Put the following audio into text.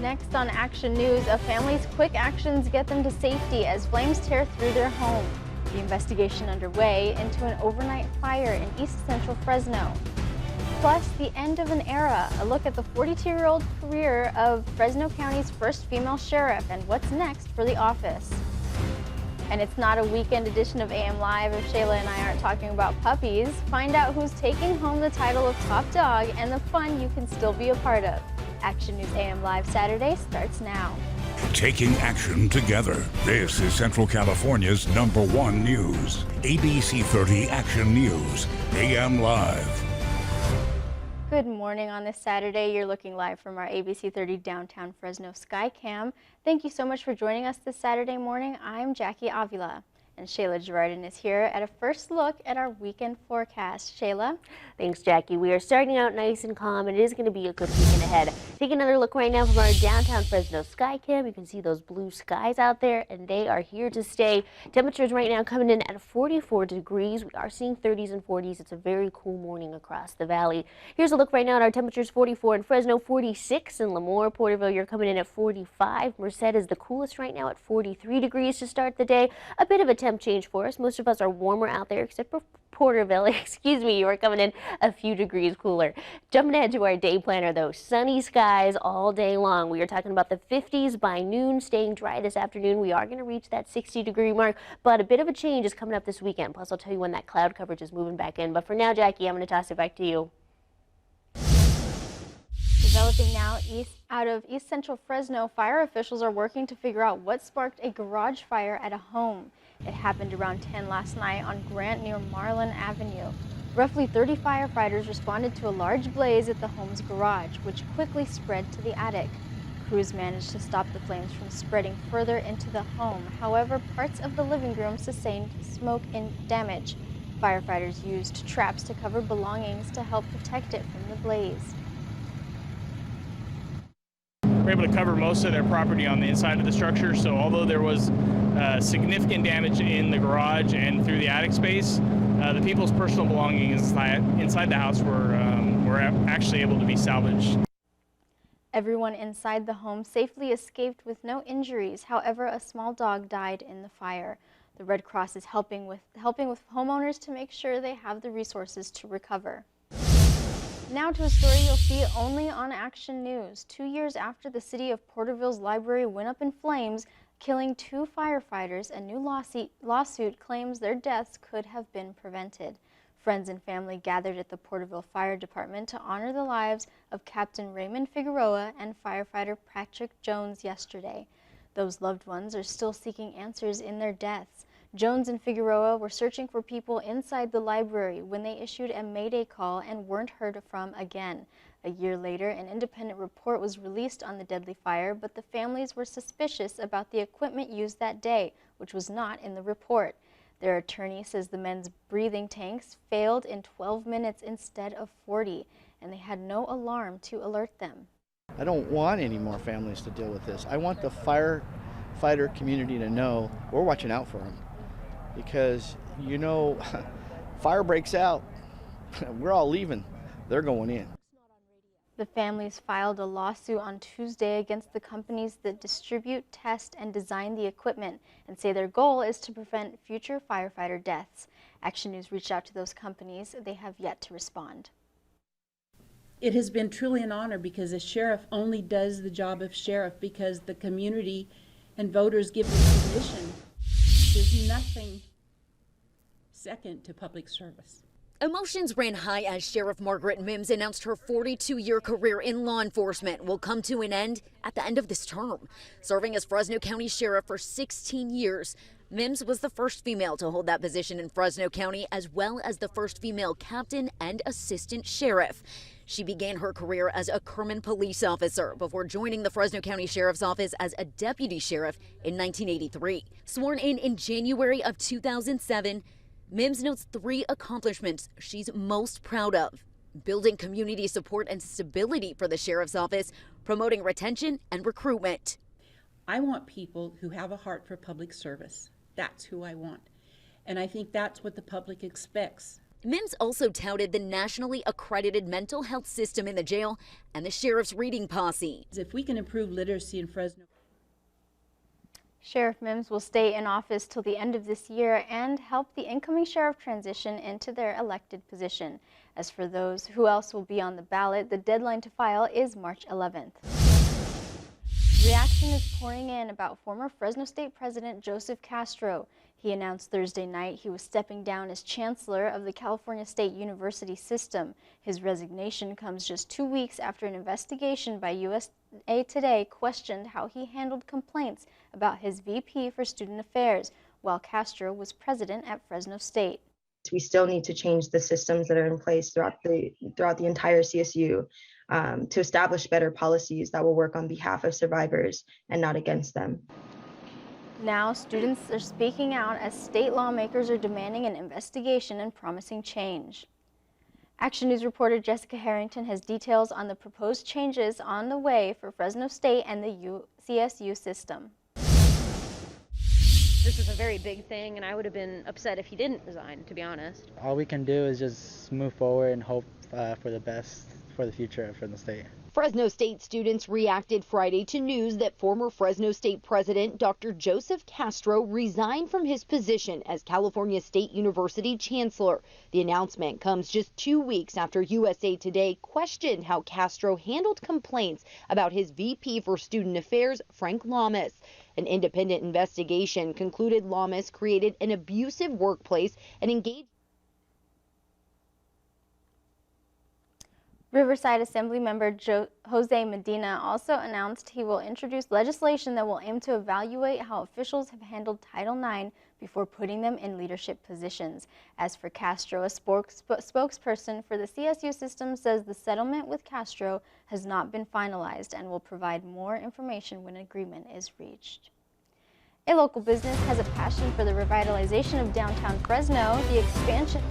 Next on Action News, a family's quick actions get them to safety as flames tear through their home. The investigation underway into an overnight fire in East Central Fresno. Plus, the end of an era, a look at the 42-year-old career of Fresno County's first female sheriff and what's next for the office. And it's not a weekend edition of AM Live if Shayla and I aren't talking about puppies. Find out who's taking home the title of top dog and the fun you can still be a part of. Action News AM Live Saturday starts now. Taking action together. This is Central California's #1 news. ABC30 Action News, AM Live. Good morning on this Saturday. You're looking live from our ABC30 downtown Fresno Skycam. Thank you so much for joining us this Saturday morning. I'm Jackie Avila. And Shayla Girardin is here at a first look at our weekend forecast. Shayla? Thanks, Jackie. We are starting out nice and calm, and it is going to be a good weekend ahead. Take another look right now from our downtown Fresno Skycam. You can see those blue skies out there, and they are here to stay. Temperatures right now coming in at 44 degrees. We are seeing 30s and 40s. It's a very cool morning across the valley. Here's a look right now at our temperatures: 44 in Fresno, 46 in Lemoore. Porterville, you're coming in at 45. Merced is the coolest right now at 43 degrees to start the day. A bit of a temp change for us. Most of us are warmer out there except for Porterville. Excuse me, you are coming in a few degrees cooler. Jumping ahead to our day planner though, sunny skies all day long. We are talking about the 50s by noon, staying dry this afternoon. We are going to reach that 60-degree mark, but a bit of a change is coming up this weekend. Plus, I'll tell you when that cloud coverage is moving back in. But for now, Jackie, I'm going to toss it back to you. Developing now out of East Central Fresno, fire officials are working to figure out what sparked a garage fire at a home. It happened around 10 last night on Grant near Marlin Avenue. Roughly 30 firefighters responded to a large blaze at the home's garage, which quickly spread to the attic. Crews managed to stop the flames from spreading further into the home. However, parts of the living room sustained smoke and damage. Firefighters used traps to cover belongings to help protect it from the blaze. We're able to cover most of their property on the inside of the structure, so although there was significant damage in the garage and through the attic space, the people's personal belongings inside the house were actually able to be salvaged. Everyone inside the home safely escaped with no injuries. However, a small dog died in the fire. The Red Cross is helping with homeowners to make sure they have the resources to recover. Now to a story you'll see only on Action News. 2 years after the city of Porterville's library went up in flames, killing 2 firefighters, a new lawsuit claims their deaths could have been prevented. Friends and family gathered at the Porterville Fire Department to honor the lives of Captain Raymond Figueroa and firefighter Patrick Jones yesterday. Those loved ones are still seeking answers in their deaths. Jones and Figueroa were searching for people inside the library when they issued a mayday call and weren't heard from again. A year later, an independent report was released on the deadly fire, but the families were suspicious about the equipment used that day, which was not in the report. Their attorney says the men's breathing tanks failed in 12 minutes instead of 40, and they had no alarm to alert them. I don't want any more families to deal with this. I want the firefighter community to know we're watching out for them. Because, you know, fire breaks out, we're all leaving, they're going in. The families filed a lawsuit on Tuesday against the companies that distribute, test, and design the equipment and say their goal is to prevent future firefighter deaths. Action News reached out to those companies. They have yet to respond. It has been truly an honor because a sheriff only does the job of sheriff because the community and voters give them permission. There's nothing second to public service. Emotions ran high as Sheriff Margaret Mims announced her 42-year career in law enforcement will come to an end at the end of this term. Serving as Fresno County Sheriff for 16 years, Mims was the first female to hold that position in Fresno County, as well as the first female captain and assistant sheriff. She began her career as a Kerman police officer before joining the Fresno County Sheriff's Office as a deputy sheriff in 1983. Sworn in January of 2007, Mims notes 3 accomplishments she's most proud of: building community support and stability for the sheriff's office, promoting retention and recruitment. I want people who have a heart for public service. That's who I want. And I think that's what the public expects. Mims also touted the nationally accredited mental health system in the jail and the sheriff's reading posse. If we can improve literacy in Fresno. Sheriff Mims will stay in office till the end of this year and help the incoming sheriff transition into their elected position. As for those who else will be on the ballot, the deadline to file is March 11th. Reaction is pouring in about former Fresno State President Joseph Castro. He announced Thursday night he was stepping down as chancellor of the California State University system. His resignation comes just 2 weeks after an investigation by USA Today questioned how he handled complaints about his VP for Student Affairs while Castro was president at Fresno State. We still need to change the systems that are in place throughout the entire CSU to establish better policies that will work on behalf of survivors and not against them. Now, students are speaking out as state lawmakers are demanding an investigation and promising change. Action News reporter Jessica Harrington has details on the proposed changes on the way for Fresno State and the CSU system. This is a very big thing, and I would have been upset if he didn't resign, to be honest. All we can do is just move forward and hope for the best for the future of Fresno State. Fresno State students reacted Friday to news that former Fresno State President Dr. Joseph Castro resigned from his position as California State University Chancellor. The announcement comes just 2 weeks after USA Today questioned how Castro handled complaints about his VP for Student Affairs, Frank Lamas. An independent investigation concluded Lamas created an abusive workplace and engaged. Riverside Assemblymember Jose Medina also announced he will introduce legislation that will aim to evaluate how officials have handled Title IX before putting them in leadership positions. As for Castro, a spokesperson for the CSU system says the settlement with Castro has not been finalized and will provide more information when agreement is reached. A local business has a passion for the revitalization of downtown Fresno. The expansion